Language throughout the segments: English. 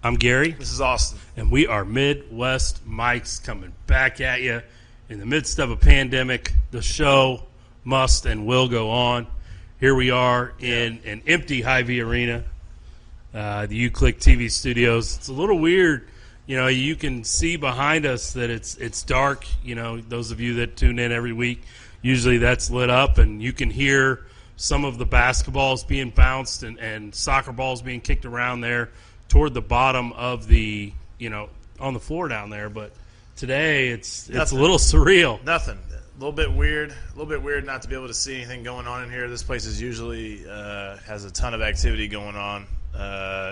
I'm Gary. This is Austin. And we are Midwest Mics coming back at you in the midst of a pandemic. The show must and will go on. Here we are in an empty Hy-Vee Arena, the UClick TV studios. It's a little weird. You know, you can see behind us that it's dark. You know, those of you that tune in every week, usually that's lit up, and you can hear some of the basketballs being bounced and soccer balls being kicked around there toward the bottom of the, on the floor down there. But today it's a little surreal. Nothing. A little bit weird not to be able to see anything going on in here. This place is usually has a ton of activity going on,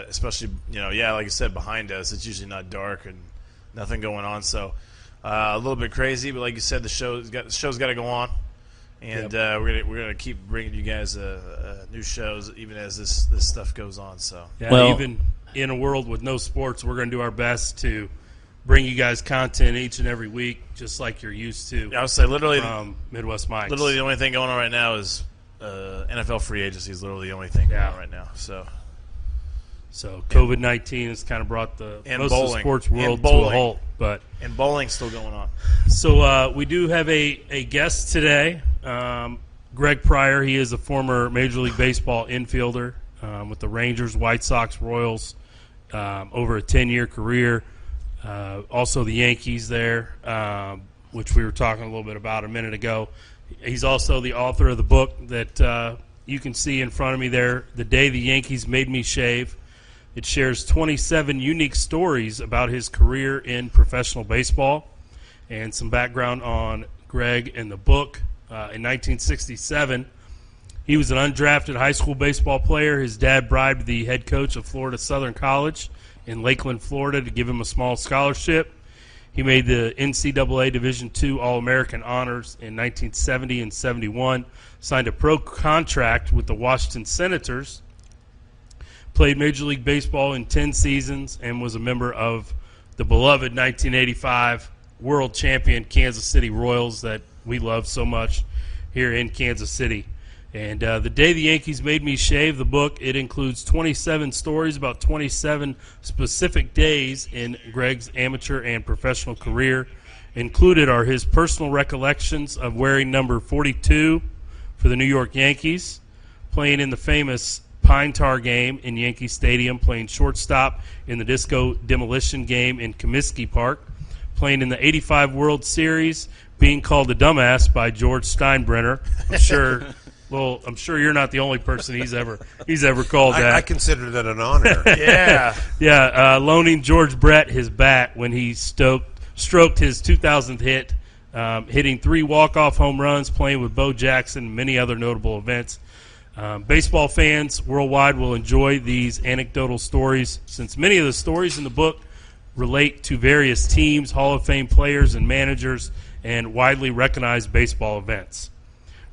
especially, like I said, behind us. It's usually not dark and nothing going on. So a little bit crazy, but like you said, the show's got to go on. And yep. We're gonna keep bringing you guys new shows even as this stuff goes on. So even in a world with no sports, we're going to do our best to bring you guys content each and every week, just like you're used to. Yeah, I would say literally from Midwest Mics. Literally, the only thing going on right now is NFL free agency is literally the only thing going on right now. So COVID-19 has kind of brought most of the sports world to a halt. And bowling's still going on. So we do have a guest today, Greg Pryor. He is a former Major League Baseball infielder with the Rangers, White Sox, Royals, over a 10-year career. Also the Yankees there, which we were talking a little bit about a minute ago. He's also the author of the book that you can see in front of me there, The Day the Yankees Made Me Shave. It shares 27 unique stories about his career in professional baseball and some background on Greg and the book. In 1967, he was an undrafted high school baseball player. His dad bribed the head coach of Florida Southern College in Lakeland, Florida, to give him a small scholarship. He made the NCAA Division II All-American honors in 1970 and 71, signed a pro contract with the Washington Senators, played Major League Baseball in 10 seasons, and was a member of the beloved 1985 world champion Kansas City Royals that we love so much here in Kansas City. And The Day the Yankees Made Me Shave, the book, it includes 27 stories about 27 specific days in Greg's amateur and professional career. Included are his personal recollections of wearing number 42 for the New York Yankees, playing in the famous Pine Tar game in Yankee Stadium, playing shortstop in the Disco Demolition game in Comiskey Park, playing in the '85 World Series, being called a dumbass by George Steinbrenner. I'm sure you're not the only person he's ever called that. I consider that an honor. Loaning George Brett his bat when he stroked his 2000th hit, hitting 3 walk-off home runs, playing with Bo Jackson, and many other notable events. Baseball fans worldwide will enjoy these anecdotal stories, since many of the stories in the book relate to various teams, Hall of Fame players and managers, and widely recognized baseball events.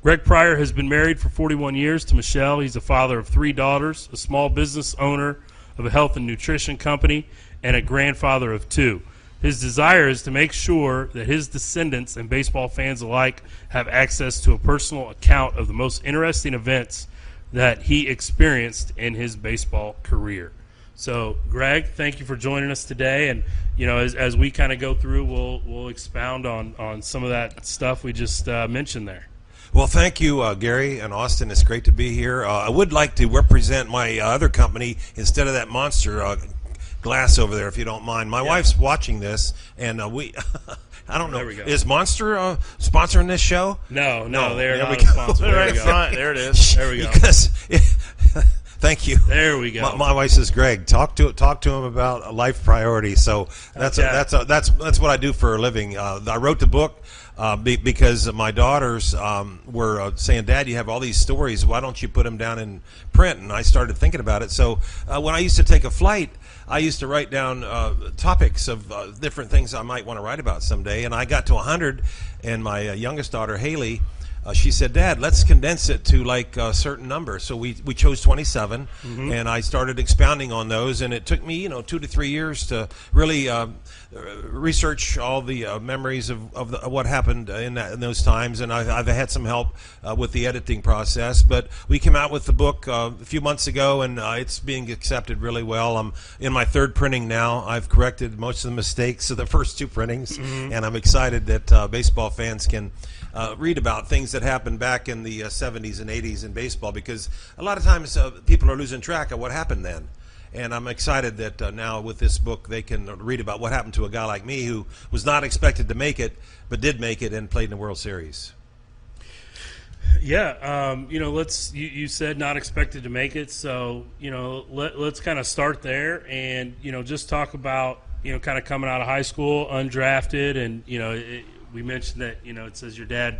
Greg Pryor has been married for 41 years to Michelle. He's a father of 3 daughters, a small business owner of a health and nutrition company, and a grandfather of 2. His desire is to make sure that his descendants and baseball fans alike have access to a personal account of the most interesting events that he experienced in his baseball career. So, Greg, thank you for joining us today. And, as we kind of go through, we'll expound on some of that stuff we just mentioned there. Well, thank you, Gary and Austin. It's great to be here. I would like to represent my other company instead of that monster glass over there, if you don't mind. My wife's watching this, and I don't know. There we go. Is Monster sponsoring this show? No, they're not a sponsor. There we go. There it is. There we go. Thank you. There we go. My wife says, Greg, talk to him about a life priority. So that's what I do for a living. I wrote the book because my daughters were saying, Dad, you have all these stories. Why don't you put them down in print? And I started thinking about it. So when I used to take a flight, I used to write down topics of different things I might want to write about someday. And I got to 100, and my youngest daughter, Haley, she said, "Dad, let's condense it to like a certain number." So we chose 27, and I started expounding on those. And it took me 2 to 3 years to really research all the memories of what happened in those times. And I've had some help with the editing process. But we came out with the book a few months ago, and it's being accepted really well. I'm in my third printing now. I've corrected most of the mistakes of the first 2 printings, and I'm excited that baseball fans can read about things that happened back in the 70s and 80s in baseball, because a lot of times people are losing track of what happened then. And I'm excited that now with this book they can read about what happened to a guy like me who was not expected to make it, but did make it and played in the World Series. Yeah, you said not expected to make it, so let's kind of start there and just talk about kind of coming out of high school undrafted, and we mentioned that it says your dad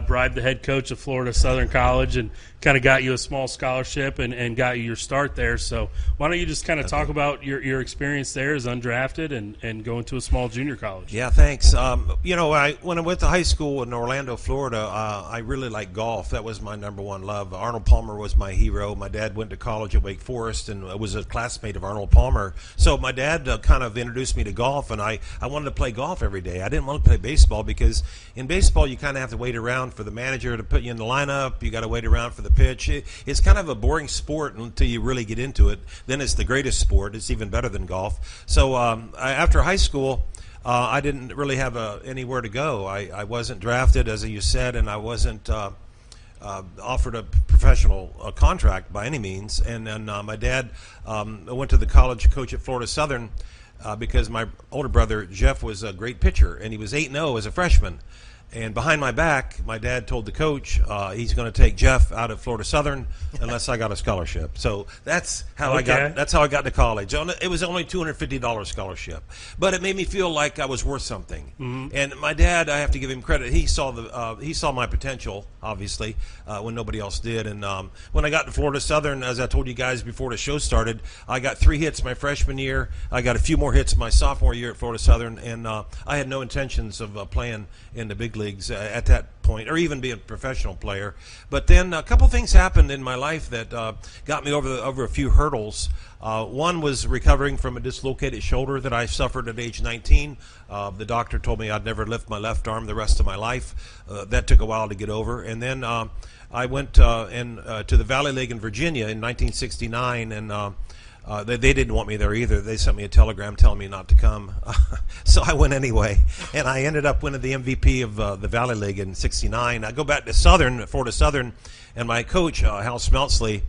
bribed the head coach of Florida Southern College and kind of got you a small scholarship and got you your start there. So why don't you just kind of talk about your experience there as undrafted and going to a small junior college? Yeah, thanks. When I went to high school in Orlando, Florida, I really liked golf. That was my number one love. Arnold Palmer was my hero. My dad went to college at Wake Forest and was a classmate of Arnold Palmer. So my dad kind of introduced me to golf, and I wanted to play golf every day. I didn't want to play baseball because in baseball you kind of have to wait around for the manager to put you in the lineup. You got to wait around for the pitch. It's kind of a boring sport until you really get into it. Then it's the greatest sport. It's even better than golf. So after high school, I didn't really have anywhere to go. I wasn't drafted, as you said, and I wasn't offered a professional contract by any means. And then my dad went to the college coach at Florida Southern because my older brother, Jeff, was a great pitcher, and he was 8-0 as a freshman. And behind my back, my dad told the coach he's going to take Jeff out of Florida Southern unless I got a scholarship. So that's how I got to college. It was only $250 scholarship, but it made me feel like I was worth something. And my dad, I have to give him credit. He saw my potential, obviously, when nobody else did. And when I got to Florida Southern, as I told you guys before the show started, I got 3 hits my freshman year. I got a few more hits my sophomore year at Florida Southern, and I had no intentions of playing in the big leagues at that point, or even be a professional player. But then a couple things happened in my life that got me over a few hurdles. One was recovering from a dislocated shoulder that I suffered at age 19. The doctor told me I'd never lift my left arm the rest of my life. That took a while to get over. And then I went to the Valley League in Virginia in 1969, and they didn't want me there either. They sent me a telegram telling me not to come. So I went anyway, and I ended up winning the MVP of the Valley League in '69. I go back to Florida Southern, and my coach, Hal Smeltsley,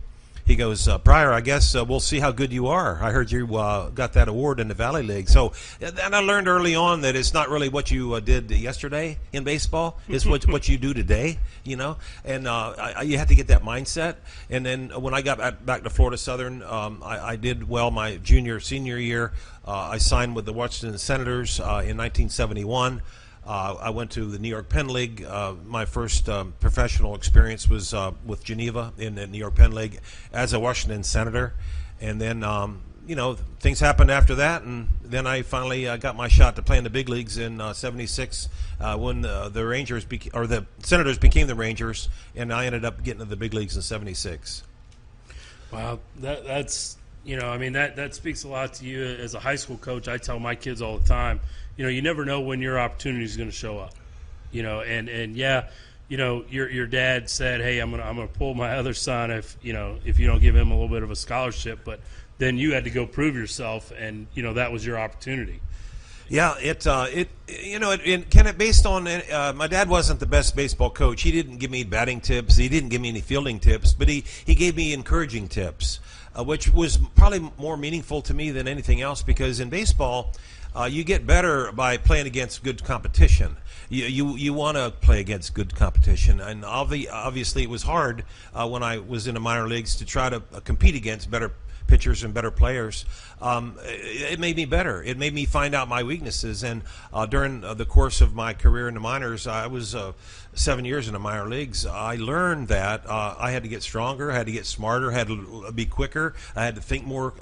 he goes, Pryor, I guess we'll see how good you are. I heard you got that award in the Valley League. So, and I learned early on that it's not really what you did yesterday in baseball. It's what you do today, And you have to get that mindset. And then when I got back to Florida Southern, I did well my senior year. I signed with the Washington Senators in 1971. I went to the New York Penn League. My first professional experience was with Geneva in the New York Penn League as a Washington Senator. And then, things happened after that. And then I finally got my shot to play in the big leagues in '76 when the Rangers the Senators became the Rangers. And I ended up getting to the big leagues in '76. Wow, that's that speaks a lot to you as a high school coach. I tell my kids all the time, you never know when your opportunity is going to show up. Your dad said, "Hey, I'm gonna pull my other son if you don't give him a little bit of a scholarship," but then you had to go prove yourself, and that was your opportunity. Yeah, based on my dad wasn't the best baseball coach. He didn't give me batting tips. He didn't give me any fielding tips, but he gave me encouraging tips, which was probably more meaningful to me than anything else, because in baseball, you get better by playing against good competition. You want to play against good competition, and obviously it was hard when I was in the minor leagues to try to compete against better pitchers and better players, it made me better. It made me find out my weaknesses. And during the course of my career in the minors, I was 7 years in the minor leagues. I learned that I had to get stronger, I had to get smarter, I had to be quicker, I had to think more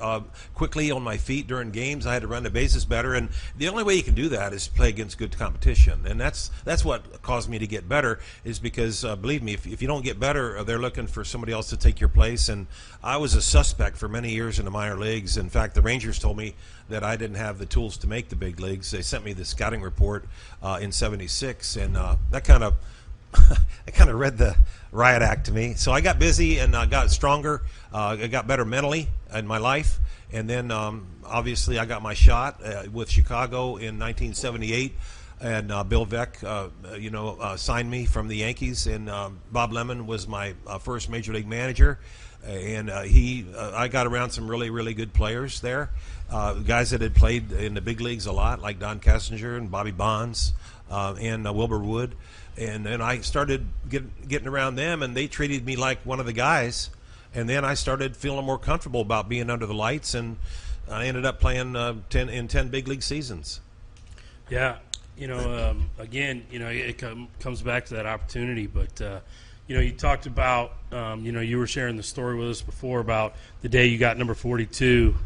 quickly on my feet during games. I had to run the bases better, and the only way you can do that is play against good competition. And that's what caused me to get better, is because believe me, if you don't get better, they're looking for somebody else to take your place. And I was a suspect for many years in the minor leagues. In fact, the Rangers told me that I didn't have the tools to make the big leagues. They sent me the scouting report in '76, and that kind of I kind of read the riot act to me. So I got busy and got stronger. I got better mentally in my life. And then obviously I got my shot with Chicago in 1978. And Bill Veeck, signed me from the Yankees. And Bob Lemon was my first major league manager. And I got around some really, really good players there. Guys that had played in the big leagues a lot, like Don Kessinger and Bobby Bonds and Wilbur Wood. And then I started getting around them, and they treated me like one of the guys. And then I started feeling more comfortable about being under the lights, and I ended up playing 10 big league seasons. Yeah, again, it comes back to that opportunity. But you talked about, you were sharing the story with us before about the day you got number 42.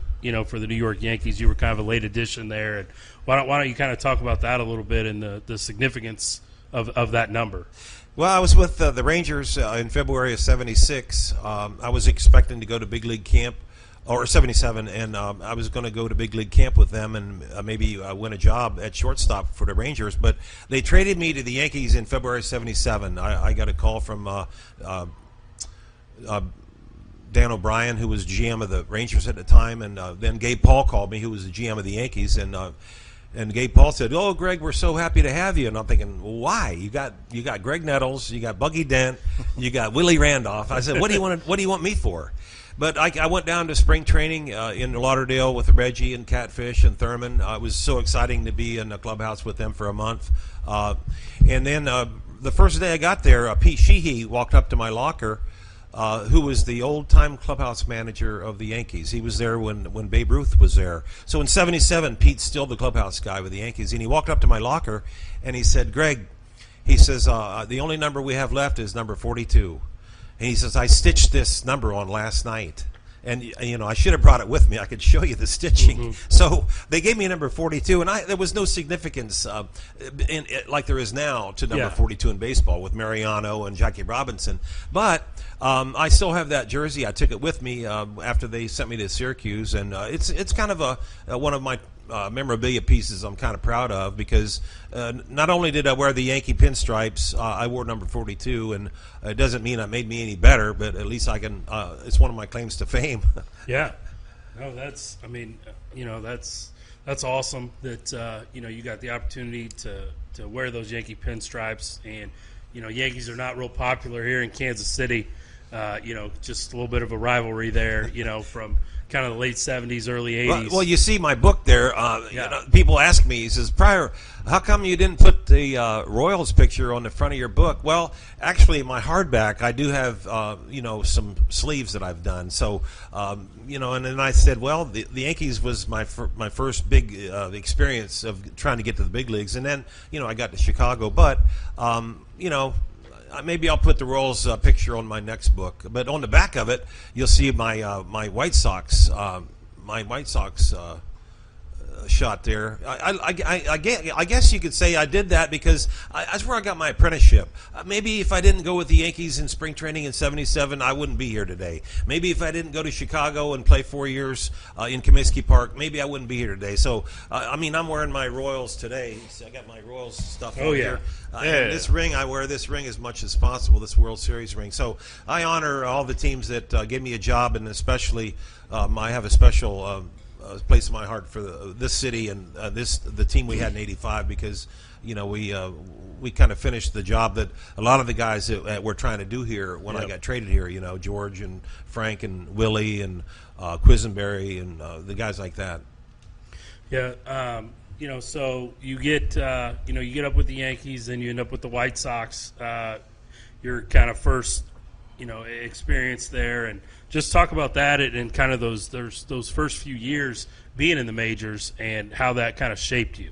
For the New York Yankees, you were kind of a late addition there. And why don't you kind of talk about that a little bit and the significance of that number? Well, I was with the Rangers in February of '76. I was expecting to go to big league camp, or '77, and I was going to go to big league camp with them and maybe win a job at shortstop for the Rangers. But they traded me to the Yankees in February '77. I got a call from Dan O'Brien, who was GM of the Rangers at the time, and then Gabe Paul called me, who was the GM of the Yankees, and Gabe Paul said, "Oh, Greg, we're so happy to have you." And I'm thinking, well, why? You got Greg Nettles, you got Buggy Dent, you got Willie Randolph. I said, what do you want me for? But I went down to spring training in Lauderdale with Reggie and Catfish and Thurman. It was so exciting to be in the clubhouse with them for a month. And then the first day I got there, Pete Sheehy walked up to my locker, who was the old-time clubhouse manager of the Yankees. He was there when Babe Ruth was there. So in '77, Pete's still the clubhouse guy with the Yankees. And he walked up to my locker, and he said, "Greg," he says, "the only number we have left is number 42. And he says, "I stitched this number on last night." And, I should have brought it with me. I could show you the stitching. Mm-hmm. So they gave me number 42, and there was no significance like there is now to number 42 in baseball with Mariano and Jackie Robinson. But I still have that jersey. I took it with me after they sent me to Syracuse, and it's kind of one of my memorabilia pieces I'm kind of proud of, because not only did I wear the Yankee pinstripes, I wore number 42, and it doesn't mean it made me any better, but at least I can. It's one of my claims to fame. Yeah, no, that's awesome that you got the opportunity to wear those Yankee pinstripes, and Yankees are not real popular here in Kansas City. Just a little bit of a rivalry there, from kind of the late '70s, early '80s. Well, you see my book there. People ask me, he says, "Pryor, how come you didn't put the Royals picture on the front of your book?" Well, actually, my hardback, I do have, some sleeves that I've done. So, and then I said, well, the Yankees was my first big experience of trying to get to the big leagues. And then, I got to Chicago. But, maybe I'll put the Royals picture on my next book, but on the back of it, you'll see my my White Sox shot there. I guess you could say I did that because that's where I got my apprenticeship. Maybe if I didn't go with the Yankees in spring training in '77, I wouldn't be here today. Maybe if I didn't go to Chicago and play 4 years in Comiskey Park, maybe I wouldn't be here today. So, I'm wearing my Royals today. See, I got my Royals stuff on here. This ring, I wear this ring as much as possible, this World Series ring. So I honor all the teams that gave me a job, and especially I have a special place in my heart for this city and the team we had in '85, because we kind of finished the job that a lot of the guys that were trying to do here when I got traded here. George and Frank and Willie and Quisenberry and the guys like that. Yeah. So you get you get up with the Yankees, then you end up with the White Sox. Your kind of first experience there, and just talk about that and kind of those first few years being in the majors and how that kind of shaped you.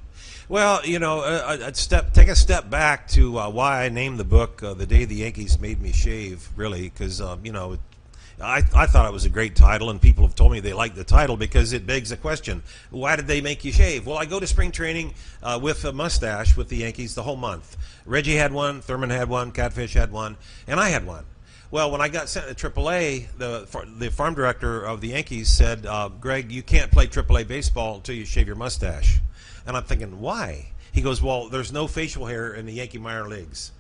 Well, take a step back to why I named the book "The Day the Yankees Made Me Shave." Really, because I thought it was a great title, and people have told me they like the title because it begs the question: why did they make you shave? Well, I go to spring training with a mustache with the Yankees the whole month. Reggie had one, Thurman had one, Catfish had one, and I had one. Well, when I got sent to AAA, the farm director of the Yankees said, "Greg, you can't play AAA baseball until you shave your mustache." And I'm thinking, why? He goes, well, there's no facial hair in the Yankee minor leagues.